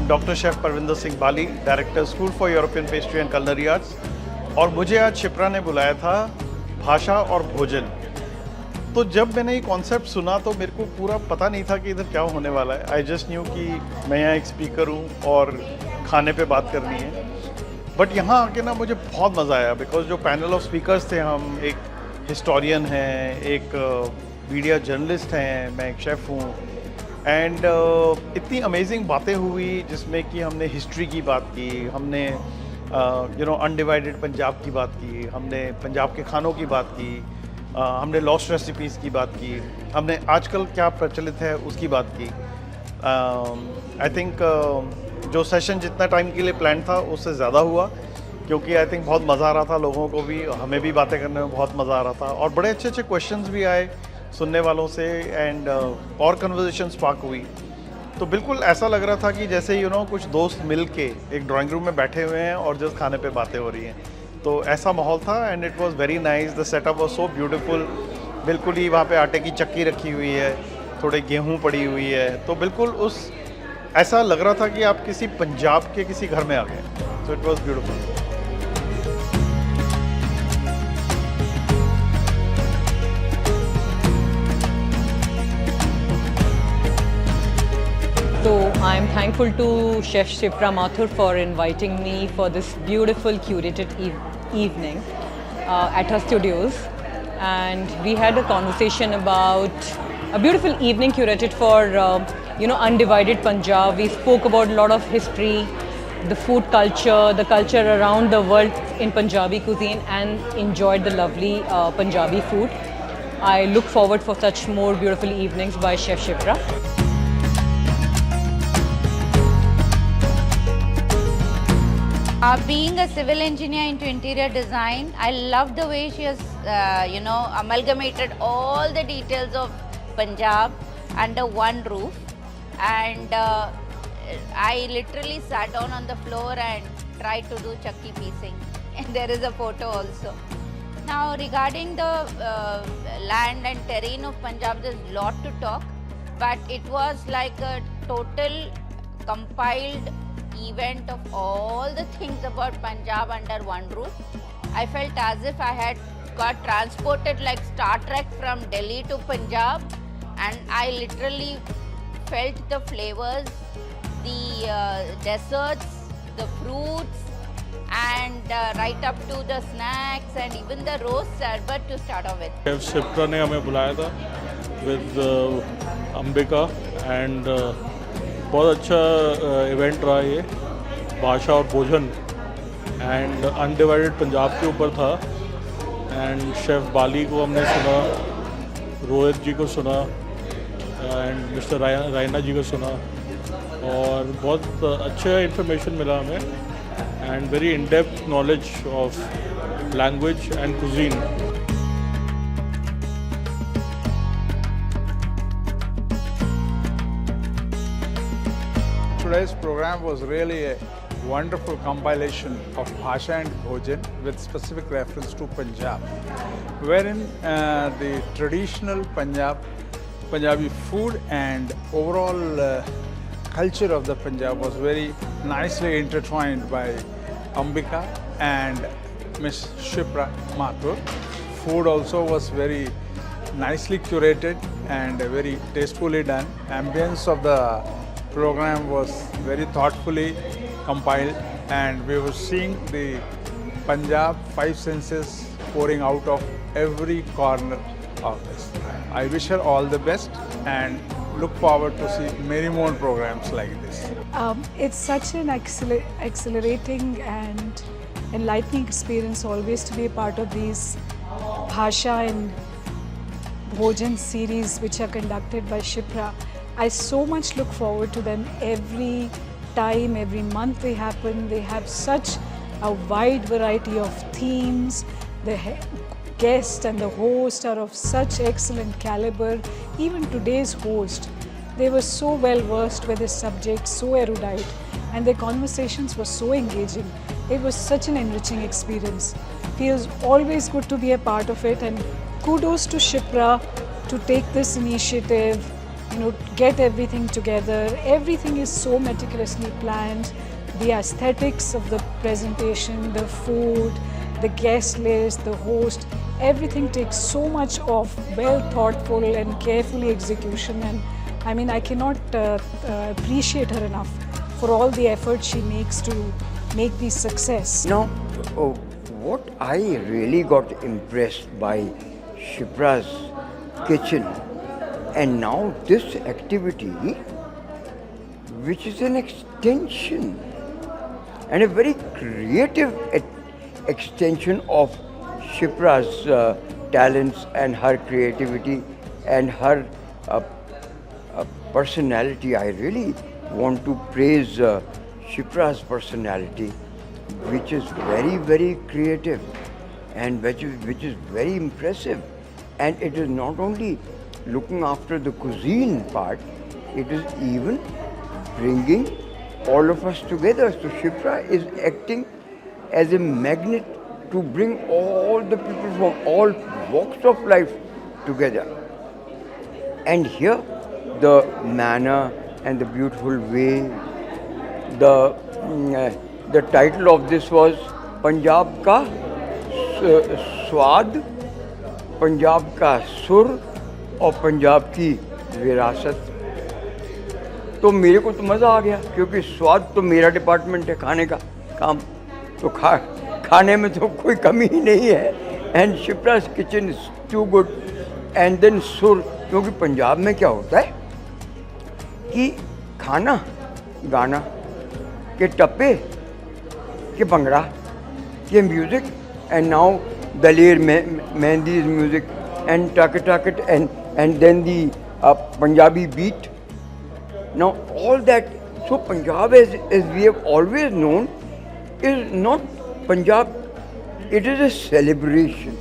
I'm Dr. Chef Parvinder Singh Bali, Director School for European Pastry and Culinary Arts. और मुझे आज शिप्रा ने बुलाया था भाषा और भोजन। तो जब मैंने ये कॉन्सेप्ट सुना तो मेरे को पूरा पता नहीं था कि इधर क्या होने वाला है। आई जस्ट न्यू कि मैं यहाँ एक स्पीकर हूँ और खाने पे बात करनी है। बट यहाँ आके ना मुझे बहुत मज़ा आया बिकॉज जो पैनल ऑफ स्पीकर्स थे, हम एक हिस्टोरियन हैं, एक मीडिया जर्नलिस्ट हैं, मैं एक शेफ़ हूँ एंड इतनी अमेजिंग बातें हुई जिसमें कि हमने हिस्ट्री की बात की, हमने अनडिवाइडेड पंजाब की बात की, हमने पंजाब के खानों की बात की, हमने लॉस्ट रेसिपीज़ की बात की, हमने आजकल क्या प्रचलित है उसकी बात की। आई थिंक जो सेशन जितना टाइम के लिए प्लान था उससे ज़्यादा हुआ क्योंकि आई थिंक बहुत मज़ा आ रहा था, लोगों को भी, हमें भी बातें करने में बहुत मज़ा आ रहा था और बड़े अच्छे अच्छे क्वेश्चंस भी आए सुनने वालों से एंड और कन्वर्सेशन स्पार्क हुई। तो बिल्कुल ऐसा लग रहा था कि जैसे कुछ दोस्त मिल के एक ड्राइंग रूम में बैठे हुए हैं और जस्ट खाने पे बातें हो रही हैं। तो ऐसा माहौल था and it was very nice. The setup was so beautiful. बिल्कुल ही वहाँ पे आटे की चक्की रखी हुई है, थोड़े गेहूँ पड़ी हुई है, तो बिल्कुल ऐसा लग रहा था कि आप किसी पंजाब के किसी घर में आ गए। तो it was beautiful. So I'm thankful to Chef Shipra Mathur for inviting me for this beautiful curated evening at her studios, and we had a conversation about a beautiful evening curated for undivided Punjab. We spoke about a lot of history, the food culture, the culture around the world in Punjabi cuisine, and enjoyed the lovely Punjabi food. I look forward for such more beautiful evenings by Chef Shipra. Being a civil engineer into interior design, I love the way she has, amalgamated all the details of Punjab under one roof. And I literally sat down on the floor and tried to do chakki piecing. And there is a photo also. Now, regarding the land and terrain of Punjab, there's a lot to talk. But it was like a total compiled event of all the things about Punjab under one roof. I felt as if I had got transported like Star Trek from Delhi to Punjab, and I literally felt the flavors, the desserts, the fruits, and right up to the snacks and even the roast sherbet to start off with. Chef Shipra ने हमें बुलाया था with Ambika and बहुत अच्छा event रहा ये, भाषा और भोजन एंड अनडिवाइडेड पंजाब के ऊपर था। एंड शेफ़ बाली को हमने सुना, रोहित जी को सुना एंड मिस्टर रायना जी को सुना और बहुत अच्छा इन्फॉर्मेशन मिला हमें and very in depth knowledge of language and cuisine. Today's program was really a wonderful compilation of Bhasha and Bhojan with specific reference to Punjab, wherein the traditional Punjabi food and overall culture of the Punjab was very nicely intertwined by Ambika and Miss Shipra Mathur. Food also was very nicely curated and very tastefully done. Ambience of the program was very thoughtfully compiled, and we were seeing the Punjab five senses pouring out of every corner of this. I wish her all the best and look forward to see many more programs like this. It's such an exhilarating and enlightening experience always to be a part of these Bhasha and Bhojan series which are conducted by Shipra. I so much look forward to them every time, every month they happen. They have such a wide variety of themes. The guest and the host are of such excellent caliber. Even today's host, they were so well versed with this subject, so erudite, and their conversations were so engaging. It was such an enriching experience. Feels always good to be a part of it, and kudos to Shipra to take this initiative get everything together. Everything is so meticulously planned. The aesthetics of the presentation, the food, the guest list, the host, everything takes so much of well thoughtful and carefully execution. And I mean, I cannot appreciate her enough for all the effort she makes to make these success. Now, what I really got impressed by Shipra's kitchen, and now this activity, which is an extension and a very creative extension of Shipra's talents and her creativity and her personality. I really want to praise Shipra's personality, which is very, very creative and which is very impressive. And it is not only looking after the cuisine part, it is even bringing all of us together. So Shipra is acting as a magnet to bring all the people from all walks of life together. And here, the manner and the beautiful way, the title of this was Punjab ka स्वाद, पंजाब का सुर और पंजाब की विरासत. तो मेरे को तो मज़ा आ गया, क्योंकि स्वाद तो मेरा डिपार्टमेंट है, खाने का काम. तो खाने में तो कोई कमी ही नहीं है. And Shipra's kitchen is too good. And then सुर, क्योंकि पंजाब में क्या होता है कि खाना गाना के टप्पे के भंगड़ा के music, and now Daler Mehndi's music and Takit and then the Punjabi beat. Now all that, so Punjab as we have always known is not Punjab, it is a celebration.